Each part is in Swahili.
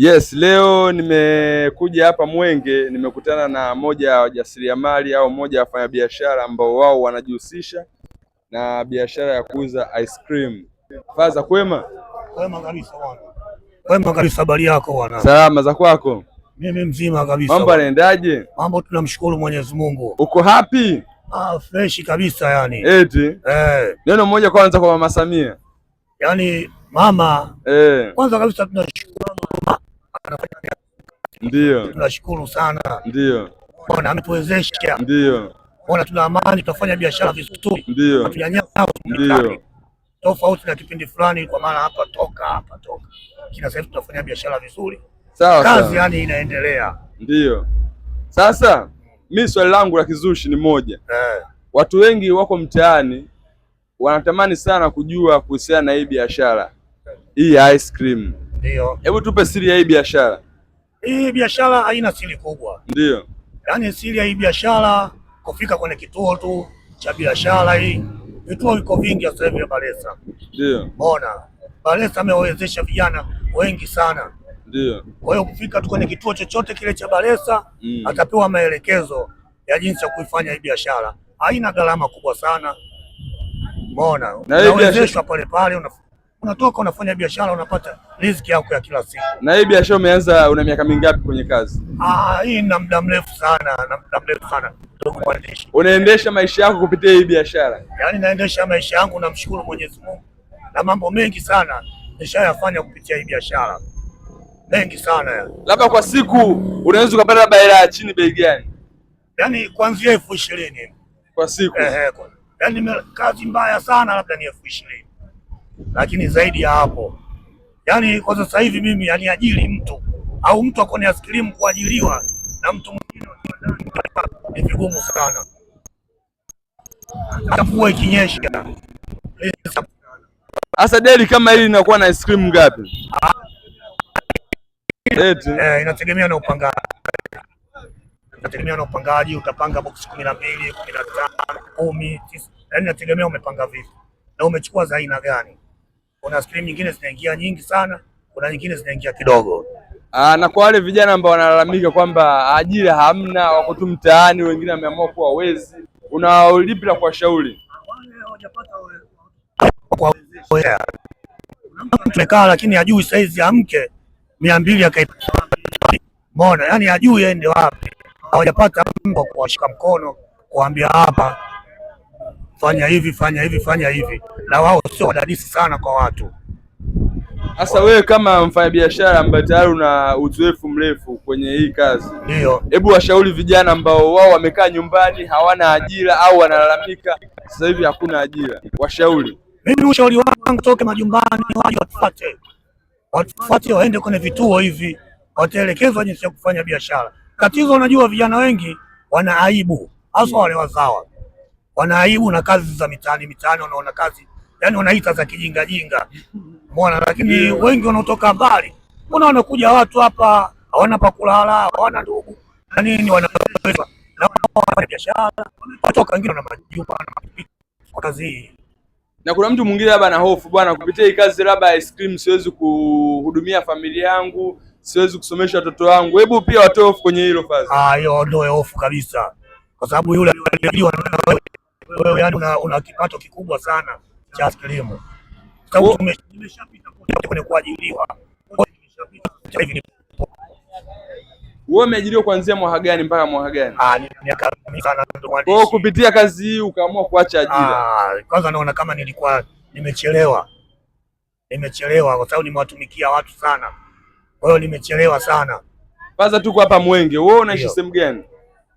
Yes, leo nimekuja hapa Mwenge, nimekutana na moja ya wajasiriamali au moja ya wafanyabiashara ambao wao wanajihusisha na biashara ya kuuza ice cream. Faza, kwema? Kwema kabisa bwana. Kwema kabisa, habari yako bwana? Salama, za kwako? Mimi mzima kabisa. Mambo yanaendaje? Mambo tunamshukuru Mwenyezi Mungu. Uko happy? Fresh kabisa yani. Eti? Neno moja kwanza kwa Mama Samia. Yaani mama kwanza kabisa tunashukuru. Ndio. Tunashukuru sana. Ndio. Bwana ametuwezesha. Ndio. Bwana tuna amani, tunafanya biashara vizuri. Ndio. Tunanyanyasa. Ndio. Tofauti na kipindi fulani, kwa maana hapa toka. Kina sasa tunafanya biashara vizuri. Sawa. Kazi yani inaendelea. Ndio. Sasa mimi swali langu la kizushi ni moja. Watu wengi wako mtaani wanatamani sana kujua kuhusiana na hii biashara hii ya ice cream. Ndio. Hebu tupe siri ya hii biashara. Hii biashara haina siri kubwa. Ndio. Yaani siri ya hii biashara kufika kwenye kituo tu cha biashara hii. Vituo viko vingi sasa hivi Balesa. Ndio. Mbona Balesa amewezesha vijana wengi sana. Ndio. Kwa hiyo kufika tu kwenye kituo chochote kile cha Balesa atapewa maelekezo ya jinsi ya kuifanya hii biashara. Haina gharama kubwa sana. Mbona unawezeshwa pale pale, unatoka unafanya biashara, unapata riziki yako ya kila siku. Na hii biashara umeanza una miaka mingapi kwenye kazi? Hii na muda mrefu sana, ndugu mwandishi. Unaendesha maisha yako kupitia hii biashara? Yaani naendesha maisha yangu, namshukuru Mwenyezi Mungu. Na mambo mengi sana nishayafanya kupitia hii biashara. Mengi sana. Labda kwa siku unaweza kupata labda hela ya chini bei gani? Yaani kuanzia 20,000 kwa siku. Yaani kazi mbaya sana labda ni 20,000. Lakini zaidi ya hapo, yaani kwa sasa hivi mimi aniajiri mtu au mtu akone ice cream kuajiriwa na mtu mwingine ni vigumu sana. Mvua ikinyesha. Sasa deli kama hili linakuwa na ice cream ngapi? Inategemea na upangaji. Utapanga box 12, 15, 10, 9. Yaani inategemea umepanga vipi na umechukua za aina gani. Kuna ice cream nyingine zinaingia nyingi sana, kuna nyingine zinaingia kidogo. Na kwa wale vijana ambao wanalalamika kwamba ajira hamna, wako tu mtaani, wengine wameamua kuwa wezi, unawalipi la kuwashauri? Wale hawajapata tumekaa lakini hajui saizi ya mke 200 akaipata. Mbona yani hajui aende wapi. Hawajapata mtu kuwashika mkono, kuambia hapa fanya hivi, fanya hivi. Na wao sio wadadisi sana kwa watu. Sasa wewe kama mfanyabiashara ambaye tayari una uzoefu mrefu kwenye hii kazi, ndio, hebu washauri vijana ambao wao wamekaa nyumbani hawana ajira au wanalalamika sasa hivi hakuna ajira, washauri. Mimi ushauri wangu toke majumbani, waje watufuate, waende kwenye vituo hivi, wataelekezwa jinsi ya kufanya biashara. Tatizo, unajua vijana wengi wana aibu, hasa wale wazawa. Wana aibu na kazi za mitaani, wanaona kazi yani wanaita za kijinga. Mbona lakini wengi wanaotoka mbali, mbona wanakuja watu hapa hawana pa kulala, hawana ndugu na nini, wanaweza na biashara, watoka wengine na majumba na mapiki kwa kazi hii. Na kuna mtu mwingine labda ana hofu, bwana, kupitia hii kazi labda ice cream siwezi kuhudumia familia yangu, siwezi kusomesha watoto wangu. Hebu pia watoe hofu kwenye hilo fazi. Hiyo ndio hofu kabisa, kwa sababu yule wewe yani una kipato kikubwa sana cha ice cream. Sababu tumeshapita kwenye kuajiriwa. Wewe umeajiriwa kuanzia mwaka gani mpaka mwaka gani? Ni miaka mingi sana ndo mwandishi. Kwa kupitia kazi hii ukaamua kuacha ajira? Kwanza naona kama nilikuwa nimechelewa kwa sababu nimewatumikia watu sana. Kwa hiyo nimechelewa sana. Kwanza tuko hapa Mwenge. Wewe unaishi sehemu gani?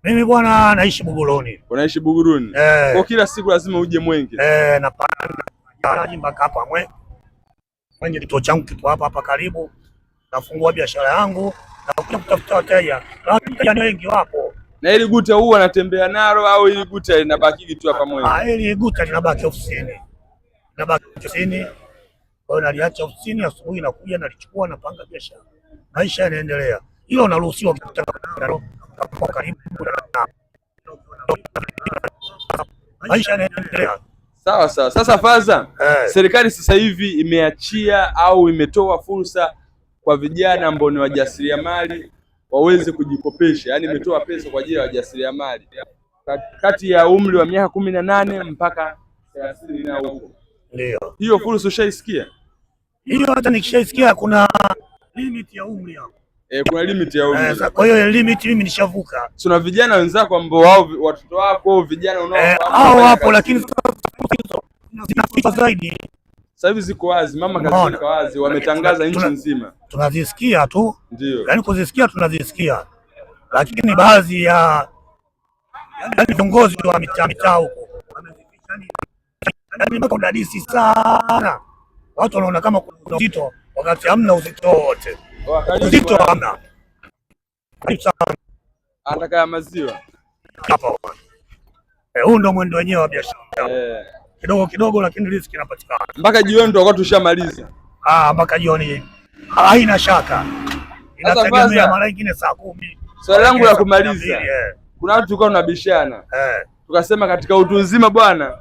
Mimi bwana naishi Buguruni. Unaishi Buguruni? Kwa kila siku lazima uje Mwenge? Napanda mpaka hapa Mwenge, kituo changu kipo hapa karibu. Nafungua biashara yangu na kutafuta wateja. Wateja wengi wapo. Na ili guta huu anatembea nalo au ili guta linabaki tu hapa Mwenge? Ili guta linabaki ofisini. Kwa hiyo naliacha ofisini, asubuhi nakuja nalichukua, napanga biashara. Maisha yanaendelea. Hilo unaruhusiwa kwa karibu na maisha yanaendelea. Sawa. Sasa Faza, serikali sasa hivi imeachia au imetoa fursa kwa vijana ambao ni wajasiriamali waweze kujikopesha, yaani imetoa pesa kwa ajili ya wajasiriamali kati ya umri wa miaka 18 mpaka 30 na huko. Ndio. Hiyo fursa ushaisikia? Hiyo hata nikishaisikia kuna limit ya umri hapo. Kuna limit ya umri. Kwa hiyo limit mimi nishavuka. Tuna vijana wenzako ambao wao watoto wako vijana hao hapo, lakini zinafichwa zaidi. Sasa hivi ziko wazi, mama kazi ziko wazi, wametangaza nchi nzima. Tunazisikia tu. Ndio. Yaani kuzisikia tunazisikia. Lakini baadhi ya viongozi wa mitaa huko yaani mpaka udadisi sana. Watu wanaona kama kuna uzito wakati hamna uzito wote. Uzito hamna. Karibu sana. Anataka maziwa. Hapa. Huu ndo mwendo wenyewe wa biashara. Kidogo kidogo lakini riziki inapatikana. Mpaka jioni tutakuwa tushamaliza. Mpaka jioni. Haina shaka. Inategemea mara nyingine saa 10. Swali langu la kumaliza. Kuna watu tulikuwa tunabishana. Tukasema katika utu uzima bwana,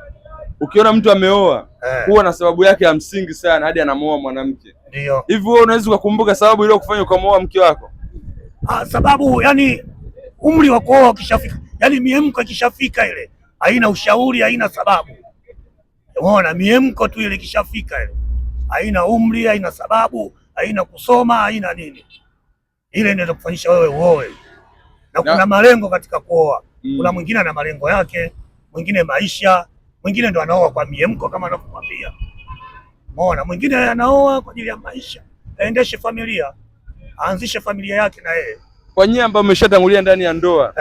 ukiona mtu ameoa huwa na sababu yake ya msingi sana hadi anamuoa mwanamke. Ndio. Hivi wewe unaweza kukumbuka sababu ile kufanya ukamuoa mke wako? Sababu yani umri wa kuoa ukishafika, yani miemko ikishafika ile haina ushauri, haina sababu. Unaona, miemko tu ile ikishafika ile haina umri, haina sababu, haina kusoma, haina nini. Ile ndio kufanyisha wewe uoe. Na kuna malengo katika kuoa. Kuna mwingine ana malengo yake, mwingine maisha, mwingine ndo anaoa kwa miemko kama anakuambia. Unaona, mwingine anaoa kwa ajili ya maisha, aendeshe familia, aanzishe familia yake na yeye. Kwa nyinyi ambao mmeshatangulia ndani ya ndoa,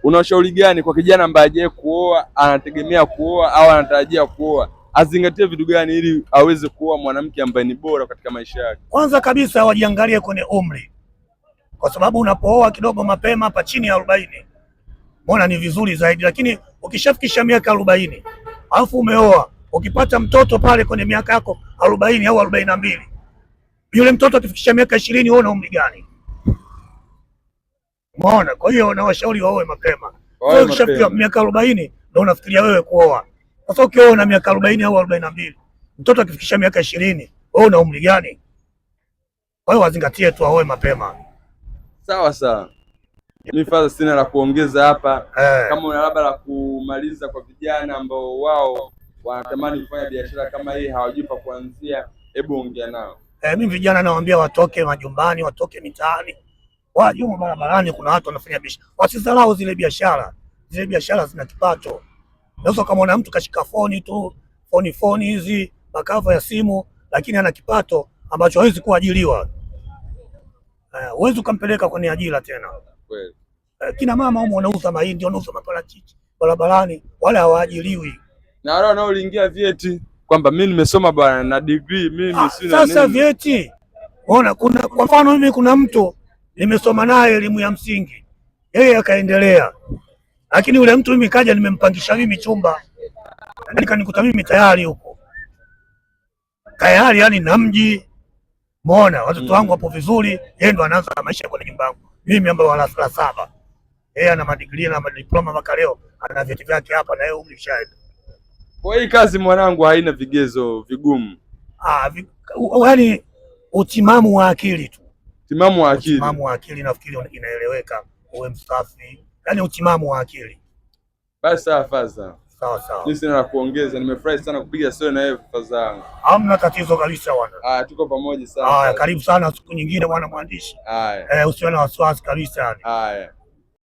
una ushauri gani kwa kijana ambaye hajawahi kuoa, anategemea kuoa au anatarajia kuoa? Azingatie vitu gani ili aweze kuoa mwanamke ambaye ni bora katika maisha yake? Kwanza kabisa wajiangalie kwenye umri. Kwa sababu unapooa kidogo mapema hapa chini ya 40, mbona ni vizuri zaidi, lakini ukishafikisha miaka 40, alafu umeoa, ukipata mtoto pale kwenye miaka yako 40 au 42, yule mtoto akifikisha miaka 20, wewe una umri gani? Umeona? Kwa hiyo na washauri waoe mapema. Wewe ukishafika miaka 40 ndio unafikiria wewe kuoa. Sasa ukioa na miaka 40 au 42, mtoto akifikisha miaka 20, wewe una umri gani? Kwa hiyo wazingatie tu waoe mapema. Sawa sawa. Mimi fadha sina la kuongeza hapa. Kama una labda la kumaliza kwa vijana ambao wao wanatamani kufanya biashara kama hii, hawajui pa kuanzia, hebu ongea nao. Mimi vijana nawaambia watoke majumbani, watoke mitaani, waje barabarani. Kuna watu wanafanya biashara, wasizarau zile biashara. Zile biashara zina kipato. Sasa kama una mtu kashika foni tu, foni hizi, makava ya simu, lakini ana kipato ambacho hawezi kuajiriwa, huwezi ukampeleka kwenye ajira tena. Kweli. Kina mama huko wanauza mahindi, wanauza maparachichi barabarani, wale hawaajiriwi. Na wale wanaoingia vyeti kwamba mimi nimesoma bwana na degree mimi sina nini. Sasa vyeti, unaona, kwa mfano mimi kuna mtu nimesoma naye elimu ya msingi, yeye akaendelea, lakini yule mtu mimi kaja nimempangisha mimi chumba, kanikuta mimi tayari huko tayari, yani na mji. Umeona, watoto wangu wapo vizuri, yeye ndo anaanza maisha kwenye nyumba yangu. Mimi ambaye wala 7, yeye ana madigrii na madiploma mpaka leo, ana vyeti vyake hapa na yeye umri shahidi. Kwa hii kazi mwanangu haina vigezo vigumu. Yaani utimamu wa akili tu. Utimamu wa akili. Utimamu wa akili nafikiri inaeleweka, uwe msafi. Yaani utimamu wa akili. Basi sawa Faza. Sawa sawa. Mimi sina la kuongeza, nimefurahi sana kupiga story na wewe Faza. Hamna tatizo kabisa bwana. Tuko pamoja sana. Karibu sana siku nyingine bwana mwandishi. Haya. Usiwe na wasiwasi kabisa. Haya.